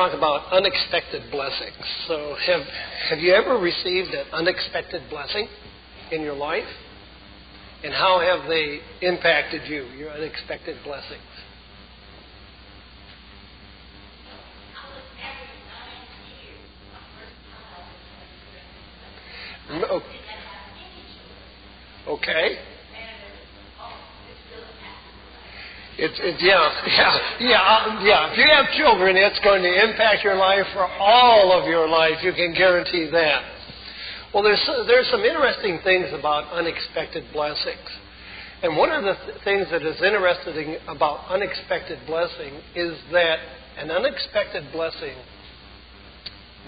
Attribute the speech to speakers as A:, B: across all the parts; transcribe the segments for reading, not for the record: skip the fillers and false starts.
A: talk about unexpected blessings. So have you ever received an unexpected blessing in your life? And how have they impacted you, your unexpected blessings? Okay. If you have children, it's going to impact your life for all of your life. You can guarantee that. Well, there's some interesting things about unexpected blessings. And one of the things that is interesting about unexpected blessing is that an unexpected blessing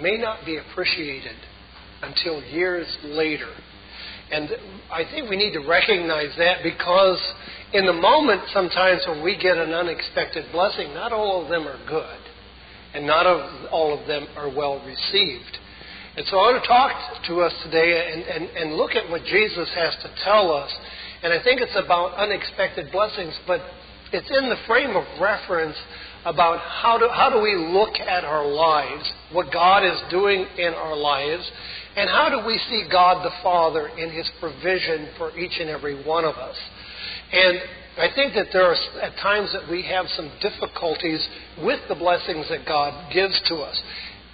A: may not be appreciated until years later. And I think we need to recognize that, because in the moment sometimes when we get an unexpected blessing, not all of them are good. And not all of them are well received. And so I want to talk to us today and look at what Jesus has to tell us. And I think it's about unexpected blessings, but it's in the frame of reference about how do we look at our lives, what God is doing in our lives, and how do we see God the Father in His provision for each and every one of us. And I think that there are at times that we have some difficulties with the blessings that God gives to us.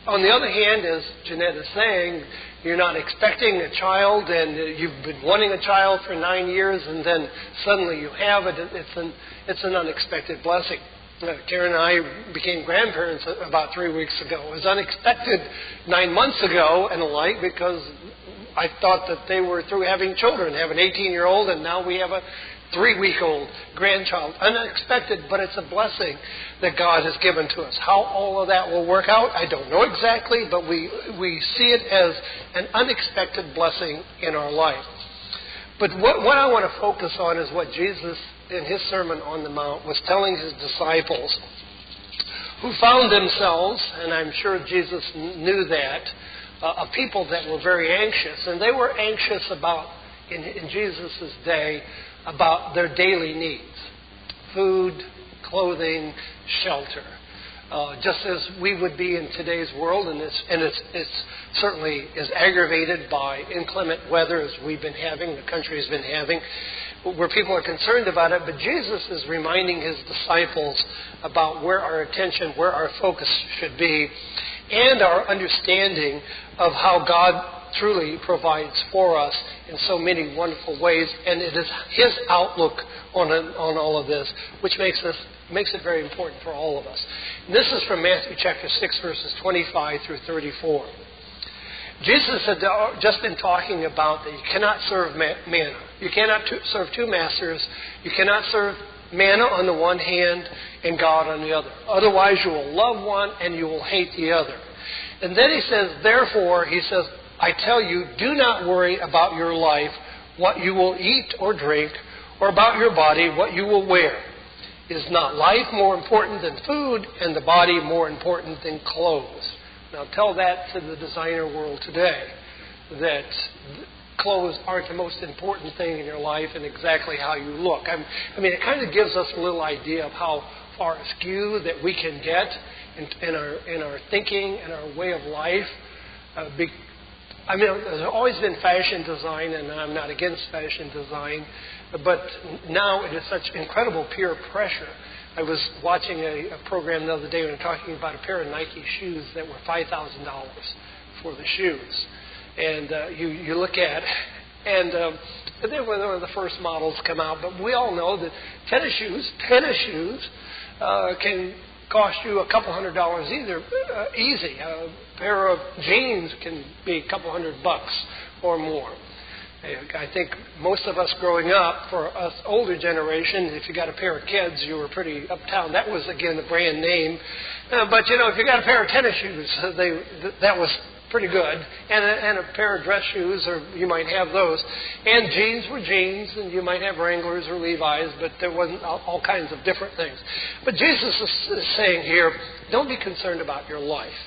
A: On the other hand, as Jeanette is saying, you're not expecting a child, and you've been wanting a child for 9 years, and then suddenly you have it. It's an unexpected blessing. Karen and I became grandparents about 3 weeks ago. It was unexpected 9 months ago and the like, because I thought that they were through having children. Have an 18-year-old, and now we have a 3-week-old grandchild. Unexpected, but it's a blessing that God has given to us. How all of that will work out, I don't know exactly, but we see it as an unexpected blessing in our life. But what I want to focus on is what Jesus, in His Sermon on the Mount, was telling His disciples, who found themselves, and I'm sure Jesus knew that, a people that were very anxious. And they were anxious about, in Jesus' day, about their daily needs. Food, clothing, shelter. Just as we would be in today's world, and it's certainly is aggravated by inclement weather as we've been having, the country has been having, where people are concerned about it. But Jesus is reminding His disciples about where our attention, where our focus should be, and our understanding of how God truly provides for us in so many wonderful ways. And it is His outlook on all of this, which makes it very important for all of us. And this is from Matthew chapter 6, verses 25 through 34. Jesus had just been talking about that you cannot serve manna. You cannot serve two masters. You cannot serve manna on the one hand and God on the other. Otherwise you will love one and you will hate the other. And then He says, therefore, He says, I tell you, do not worry about your life, what you will eat or drink, or about your body, what you will wear. Is not life more important than food, and the body more important than clothes? Now tell that to the designer world today, that clothes aren't the most important thing in your life and exactly how you look. I mean, it kind of gives us a little idea of how far askew that we can get in our thinking and our way of life. There's always been fashion design, and I'm not against fashion design, but now it is such incredible peer pressure. I was watching a program the other day when they were talking about a pair of Nike shoes that were $5,000 for the shoes. And you look at, and they were one of the first models to come out, but we all know that tennis shoes can cost you a couple $100s easy. A pair of jeans can be a couple $100 or more. I think most of us growing up, for us older generation, if you got a pair of kids, you were pretty uptown. That was, again, the brand name. But, if you got a pair of tennis shoes, that was pretty good. And a pair of dress shoes, or you might have those. And jeans were jeans, and you might have Wranglers or Levi's, but there wasn't all kinds of different things. But Jesus is saying here, don't be concerned about your life.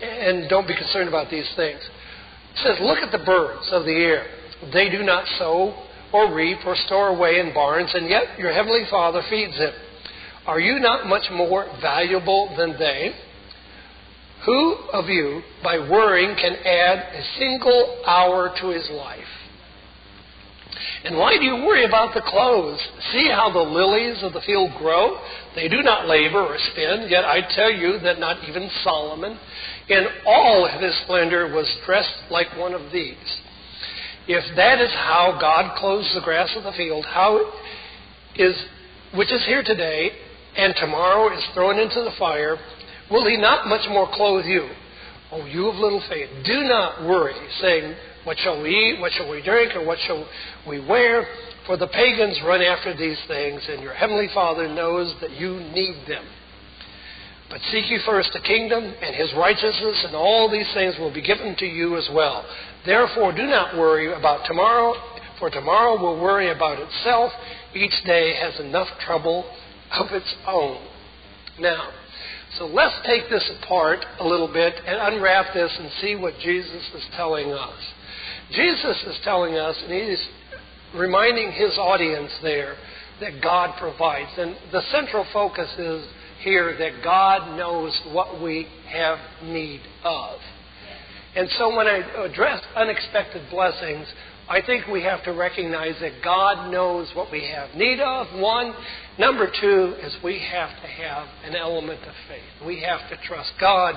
A: And don't be concerned about these things. It says, look at the birds of the air. They do not sow or reap or store away in barns, and yet your heavenly Father feeds them. Are you not much more valuable than they? Who of you, by worrying, can add a single hour to his life? And why do you worry about the clothes? See how the lilies of the field grow? They do not labor or spin, yet I tell you that not even Solomon, in all of his splendor, was dressed like one of these. If that is how God clothes the grass of the field, which is here today, and tomorrow is thrown into the fire, will he not much more clothe you? O you of little faith, do not worry, saying, what shall we eat, what shall we drink, or what shall we wear? For the pagans run after these things, and your heavenly Father knows that you need them. But seek ye first the kingdom and his righteousness, and all these things will be given to you as well. Therefore do not worry about tomorrow, for tomorrow will worry about itself. Each day has enough trouble of its own. Now, so let's take this apart a little bit and unwrap this and see what Jesus is telling us. Jesus is telling us, and he's reminding his audience there, that God provides. And the central focus is here that God knows what we have need of. And so when I address unexpected blessings, I think we have to recognize that God knows what we have need of, one. Number two is we have to have an element of faith. We have to trust God.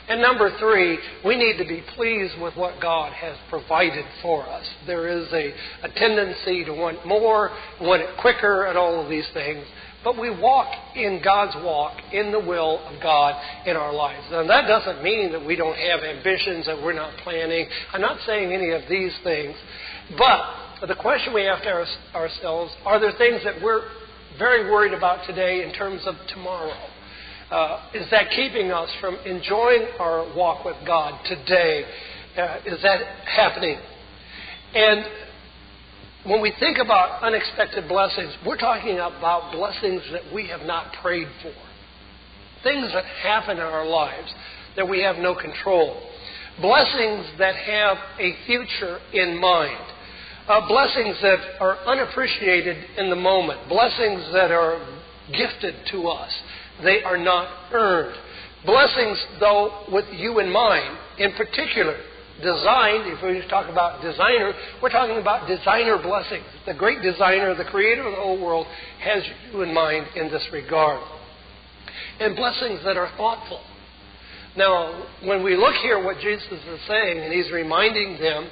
A: And number three, we need to be pleased with what God has provided for us. There is a tendency to want more, want it quicker, and all of these things. But we walk in God's walk, in the will of God in our lives. Now, that doesn't mean that we don't have ambitions, that we're not planning. I'm not saying any of these things. But the question we have to ask ourselves, are there things that we're very worried about today in terms of tomorrow? Is that keeping us from enjoying our walk with God today? Is that happening? And when we think about unexpected blessings, we're talking about blessings that we have not prayed for. Things that happen in our lives that we have no control. Blessings that have a future in mind. Blessings that are unappreciated in the moment. Blessings that are gifted to us. They are not earned. Blessings, though, with you in mind, in particular, designed, if we talk about designer, we're talking about designer blessings. The great designer, the creator of the whole world, has you in mind in this regard. And blessings that are thoughtful. Now, when we look here what Jesus is saying, and he's reminding them,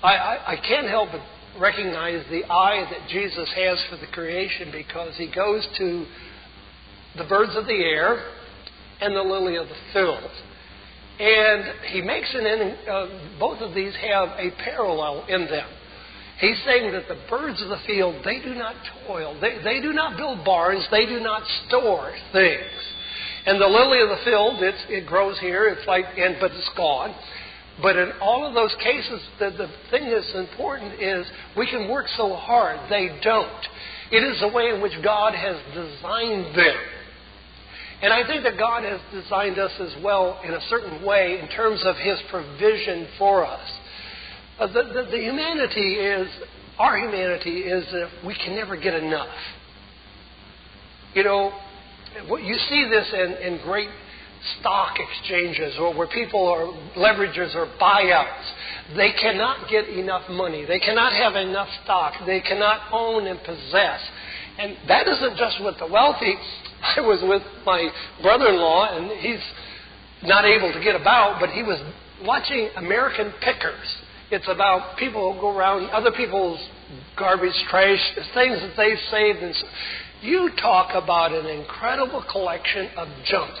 A: I can't help but recognize the eye that Jesus has for the creation, because he goes to the birds of the air and the lily of the field. And he makes both of these have a parallel in them. He's saying that the birds of the field, they do not toil. They do not build barns. They do not store things. And the lily of the field, it grows here, but it's gone. But in all of those cases, the thing that's important is we can work so hard. They don't. It is the way in which God has designed them. And I think that God has designed us as well in a certain way in terms of his provision for us. The humanity is, our humanity is that we can never get enough. You know, you see this in great stock exchanges, or where people are leveragers or buyouts. They cannot get enough money. They cannot have enough stock. They cannot own and possess. And that isn't just with the wealthy. I was with my brother-in-law, and he's not able to get about, but he was watching American Pickers. It's about people who go around other people's garbage, trash, things that they've saved. And so, you talk about an incredible collection of junk.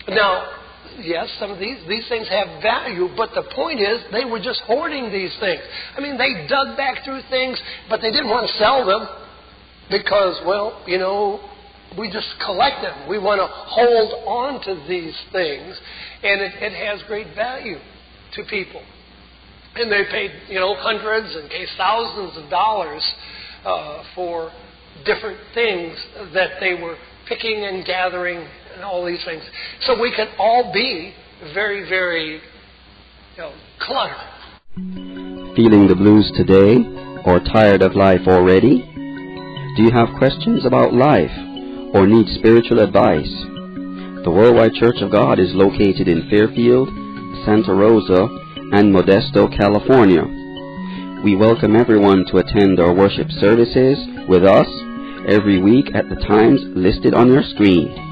A: Now, yes, some of these things have value, but the point is they were just hoarding these things. I mean, they dug back through things, but they didn't want to sell them because, well, you know, we just collect them. We want to hold on to these things, and it has great value to people. And they paid, hundreds and thousands of dollars for different things that they were picking and gathering and all these things. So we can all be very, very cluttered.
B: Feeling the blues today, or tired of life already? Do you have questions about life or need spiritual advice? The Worldwide Church of God is located in Fairfield, Santa Rosa, and Modesto, California. We welcome everyone to attend our worship services with us every week at the times listed on your screen.